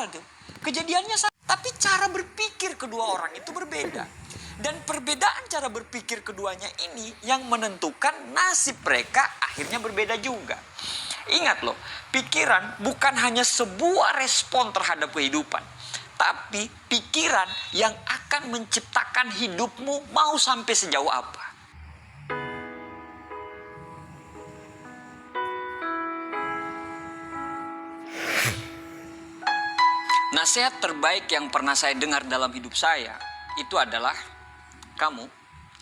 Padahal tuh kejadiannya sama, tapi cara berpikir kedua orang itu berbeda. Dan perbedaan cara berpikir keduanya ini yang menentukan nasib mereka akhirnya berbeda juga. Ingat loh, pikiran bukan hanya sebuah respon terhadap kehidupan, tapi pikiran yang akan menciptakan hidupmu mau sampai sejauh apa. Nasihat terbaik yang pernah saya dengar dalam hidup saya itu adalah, kamu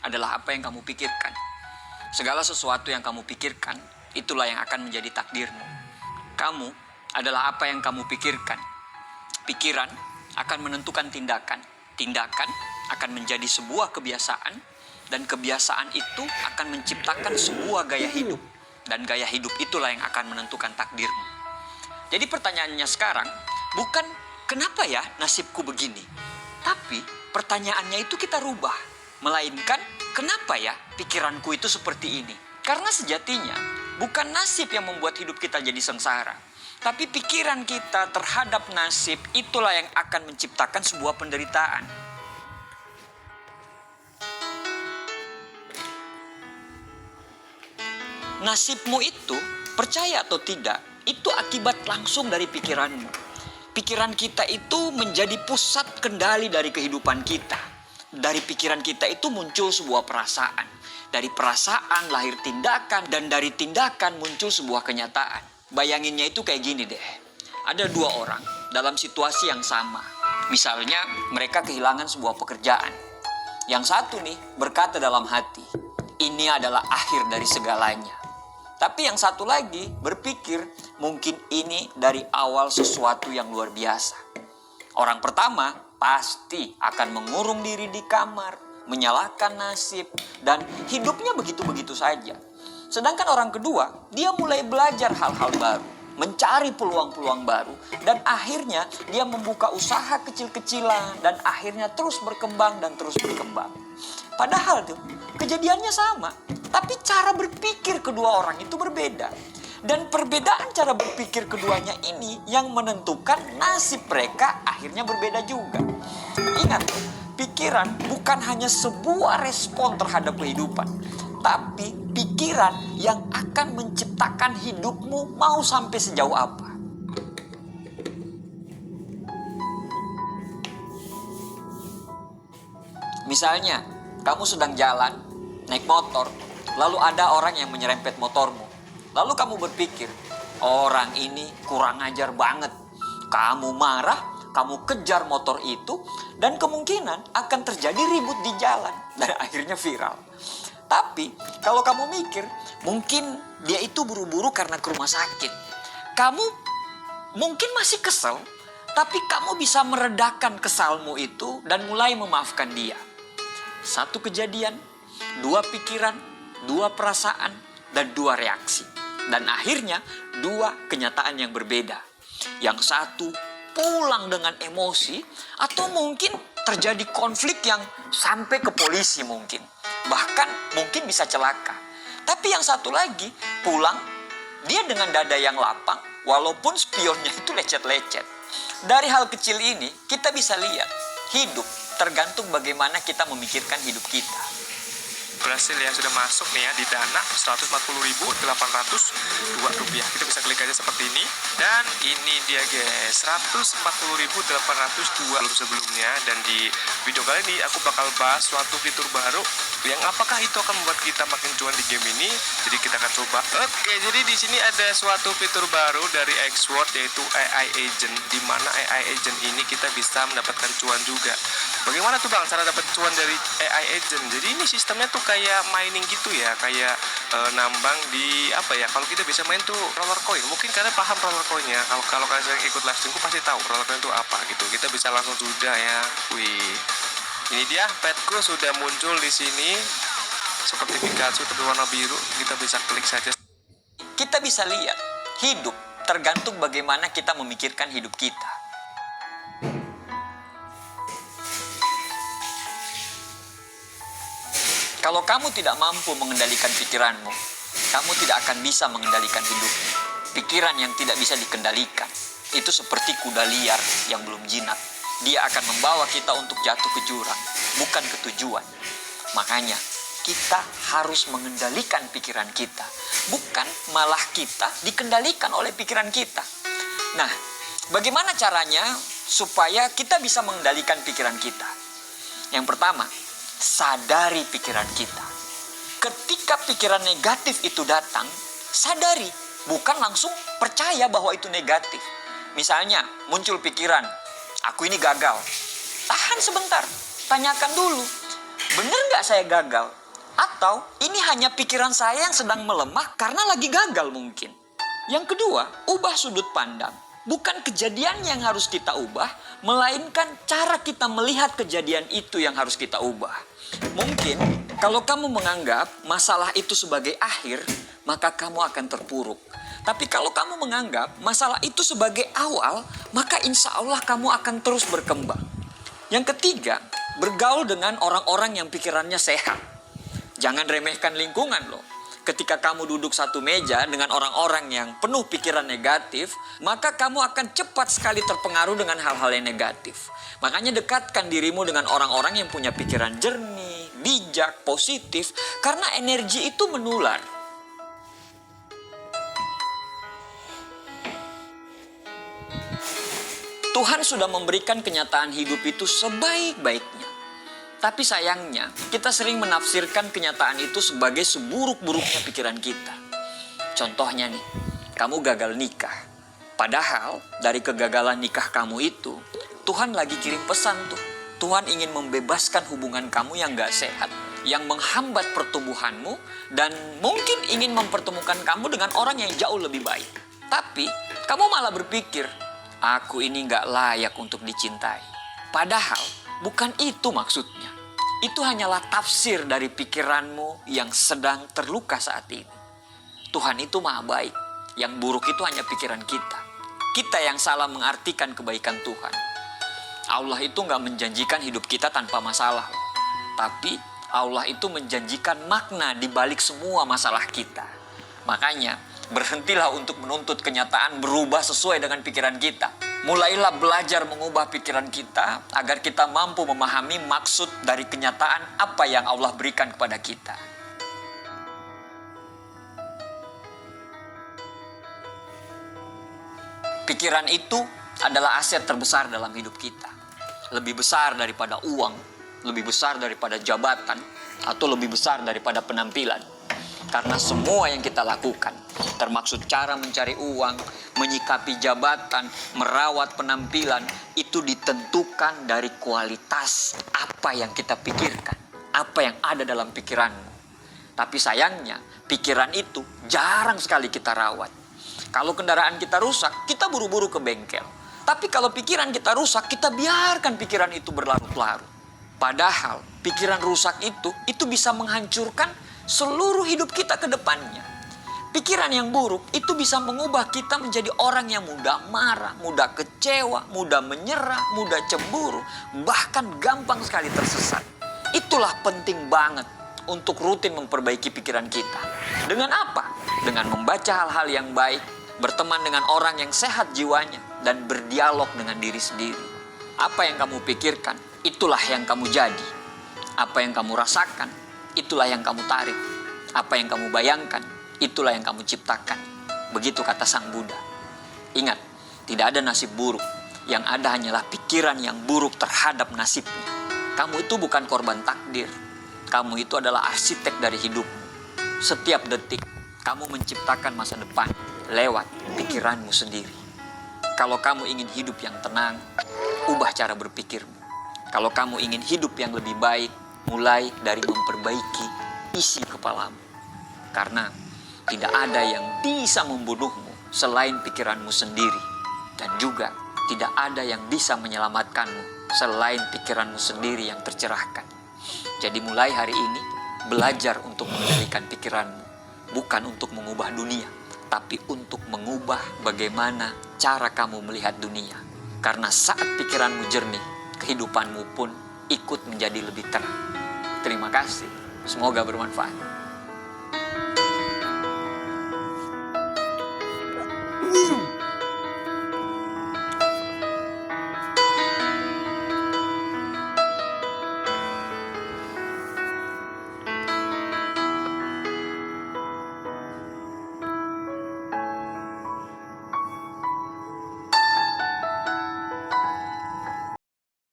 adalah apa yang kamu pikirkan. Segala sesuatu yang kamu pikirkan, itulah yang akan menjadi takdirmu. Kamu adalah apa yang kamu pikirkan. Pikiran akan menentukan tindakan. Tindakan akan menjadi sebuah kebiasaan. Dan kebiasaan itu akan menciptakan sebuah gaya hidup. Dan gaya hidup itulah yang akan menentukan takdirmu. Jadi pertanyaannya sekarang, bukan kenapa ya nasibku begini? Tapi pertanyaannya itu kita rubah. Melainkan, kenapa ya pikiranku itu seperti ini? Karena sejatinya, bukan nasib yang membuat hidup kita jadi sengsara. Tapi pikiran kita terhadap nasib, itulah yang akan menciptakan sebuah penderitaan. Nasibmu itu, percaya atau tidak, itu akibat langsung dari pikiranmu. Pikiran kita itu menjadi pusat kendali dari kehidupan kita. Dari pikiran kita itu muncul sebuah perasaan. Dari perasaan lahir tindakan, dan dari tindakan muncul sebuah kenyataan. Bayanginnya itu kayak gini deh. Ada dua orang dalam situasi yang sama. Misalnya mereka kehilangan sebuah pekerjaan. Yang satu nih berkata dalam hati, ini adalah akhir dari segalanya. Tapi yang satu lagi berpikir, mungkin ini dari awal sesuatu yang luar biasa. Orang pertama pasti akan mengurung diri di kamar, menyalahkan nasib, dan hidupnya begitu-begitu saja. Sedangkan orang kedua, dia mulai belajar hal-hal baru, mencari peluang-peluang baru, dan akhirnya dia membuka usaha kecil-kecilan, dan akhirnya terus berkembang dan terus berkembang. Padahal tuh, kejadiannya sama, tapi cara berpikir kedua orang itu berbeda. Dan perbedaan cara berpikir keduanya ini yang menentukan nasib mereka akhirnya berbeda juga. Ingat, pikiran bukan hanya sebuah respon terhadap kehidupan, tapi pikiran yang akan menciptakan hidupmu mau sampai sejauh apa. Misalnya, kamu sedang jalan, naik motor, lalu ada orang yang menyerempet motormu. Lalu kamu berpikir, orang ini kurang ajar banget. Kamu marah, kamu kejar motor itu, dan kemungkinan akan terjadi ribut di jalan. Dan akhirnya viral. Tapi, kalau kamu mikir, mungkin dia itu buru-buru karena ke rumah sakit. Kamu mungkin masih kesel, tapi kamu bisa meredakan kesalmu itu dan mulai memaafkan dia. Satu kejadian, dua pikiran, dua perasaan, dan dua reaksi. Dan akhirnya dua kenyataan yang berbeda. Yang satu pulang dengan emosi, atau mungkin terjadi konflik yang sampai ke polisi mungkin. Bahkan mungkin bisa celaka. Tapi yang satu lagi pulang, dia dengan dada yang lapang, walaupun spionnya itu lecet-lecet. Dari hal kecil ini kita bisa lihat, hidup tergantung bagaimana kita memikirkan hidup kita. Berhasil ya, sudah masuk nih ya di Dana 140.802 rupiah. Kita bisa klik aja seperti ini. Dan ini dia guys, 140.802 sebelumnya. Dan di video kali ini aku bakal bahas suatu fitur baru yang apakah itu akan membuat kita makin cuan di game ini. Jadi kita akan coba. Oke, jadi di sini ada suatu fitur baru dari Xword, yaitu AI Agent, di mana AI Agent ini kita bisa mendapatkan cuan juga. Bagaimana tuh Bang cara dapat cuan dari AI Agent? Jadi ini sistemnya tuh kayak mining gitu ya, kayak nambang di apa ya? Kalau kita bisa main tuh roller coin. Mungkin kalian paham roller coinnya. Kalau kalian sering ikut live streamku pasti tahu roller coin itu apa gitu. Kita bisa langsung sudah ya. Wih. Ini dia petku sudah muncul di sini seperti Pikachu berwarna biru. Kita bisa klik saja. Kita bisa lihat, hidup tergantung bagaimana kita memikirkan hidup kita. Kalau kamu tidak mampu mengendalikan pikiranmu, kamu tidak akan bisa mengendalikan hidupmu. Pikiran yang tidak bisa dikendalikan itu seperti kuda liar yang belum jinak. Dia akan membawa kita untuk jatuh ke jurang, bukan ke tujuan. Makanya kita harus mengendalikan pikiran kita, bukan malah kita dikendalikan oleh pikiran kita. Nah, bagaimana caranya supaya kita bisa mengendalikan pikiran kita? Yang pertama, sadari pikiran kita. Ketika pikiran negatif itu datang, sadari, bukan langsung percaya bahwa itu negatif. Misalnya, muncul pikiran, aku ini gagal. Tahan sebentar, tanyakan dulu, benar nggak saya gagal? Atau ini hanya pikiran saya yang sedang melemah karena lagi gagal mungkin. Yang kedua, ubah sudut pandang. Bukan kejadian yang harus kita ubah, melainkan cara kita melihat kejadian itu yang harus kita ubah. Mungkin kalau kamu menganggap masalah itu sebagai akhir, maka kamu akan terpuruk. Tapi kalau kamu menganggap masalah itu sebagai awal, maka insya Allah kamu akan terus berkembang. Yang ketiga, bergaul dengan orang-orang yang pikirannya sehat. Jangan remehkan lingkungan loh. Ketika kamu duduk satu meja dengan orang-orang yang penuh pikiran negatif, maka kamu akan cepat sekali terpengaruh dengan hal-hal yang negatif. Makanya dekatkan dirimu dengan orang-orang yang punya pikiran jernih, bijak, positif, karena energi itu menular. Tuhan sudah memberikan kenyataan hidup itu sebaik-baiknya. Tapi sayangnya, kita sering menafsirkan kenyataan itu sebagai seburuk-buruknya pikiran kita. Contohnya nih, kamu gagal nikah. Padahal dari kegagalan nikah kamu itu, Tuhan lagi kirim pesan tuh. Tuhan ingin membebaskan hubungan kamu yang gak sehat, yang menghambat pertumbuhanmu, dan mungkin ingin mempertemukan kamu dengan orang yang jauh lebih baik. Tapi, kamu malah berpikir, aku ini gak layak untuk dicintai. Padahal, bukan itu maksudnya. Itu hanyalah tafsir dari pikiranmu yang sedang terluka saat ini. Tuhan itu maha baik. Yang buruk itu hanya pikiran kita. Kita yang salah mengartikan kebaikan Tuhan. Allah itu gak menjanjikan hidup kita tanpa masalah. Tapi Allah itu menjanjikan makna di balik semua masalah kita. Makanya berhentilah untuk menuntut kenyataan berubah sesuai dengan pikiran kita. Mulailah belajar mengubah pikiran kita agar kita mampu memahami maksud dari kenyataan apa yang Allah berikan kepada kita. Pikiran itu adalah aset terbesar dalam hidup kita. Lebih besar daripada uang, lebih besar daripada jabatan, atau lebih besar daripada penampilan. Karena semua yang kita lakukan, termasuk cara mencari uang, menyikapi jabatan, merawat penampilan, itu ditentukan dari kualitas apa yang kita pikirkan, apa yang ada dalam pikiranmu. Tapi sayangnya, pikiran itu jarang sekali kita rawat. Kalau kendaraan kita rusak, kita buru-buru ke bengkel. Tapi kalau pikiran kita rusak, kita biarkan pikiran itu berlarut-larut. Padahal, pikiran rusak itu bisa menghancurkan seluruh hidup kita ke depannya. Pikiran yang buruk itu bisa mengubah kita menjadi orang yang mudah marah, mudah kecewa, mudah menyerah, mudah cemburu, bahkan gampang sekali tersesat. Itulah penting banget untuk rutin memperbaiki pikiran kita. Dengan apa? Dengan membaca hal-hal yang baik, berteman dengan orang yang sehat jiwanya, dan berdialog dengan diri sendiri. Apa yang kamu pikirkan, itulah yang kamu jadi. Apa yang kamu rasakan, itulah yang kamu tarik. Apa yang kamu bayangkan, itulah yang kamu ciptakan. Begitu kata Sang Buddha. Ingat, tidak ada nasib buruk. Yang ada hanyalah pikiran yang buruk terhadap nasibnya. Kamu itu bukan korban takdir. Kamu itu adalah arsitek dari hidupmu. Setiap detik, kamu menciptakan masa depan lewat pikiranmu sendiri. Kalau kamu ingin hidup yang tenang, ubah cara berpikirmu. Kalau kamu ingin hidup yang lebih baik, mulai dari memperbaiki isi kepalamu. Karena tidak ada yang bisa membunuhmu selain pikiranmu sendiri. Dan juga tidak ada yang bisa menyelamatkanmu selain pikiranmu sendiri yang tercerahkan. Jadi mulai hari ini, belajar untuk mengendalikan pikiranmu. Bukan untuk mengubah dunia, tapi untuk mengubah bagaimana cara kamu melihat dunia. Karena saat pikiranmu jernih, kehidupanmu pun ikut menjadi lebih terang. Terima kasih. Semoga bermanfaat.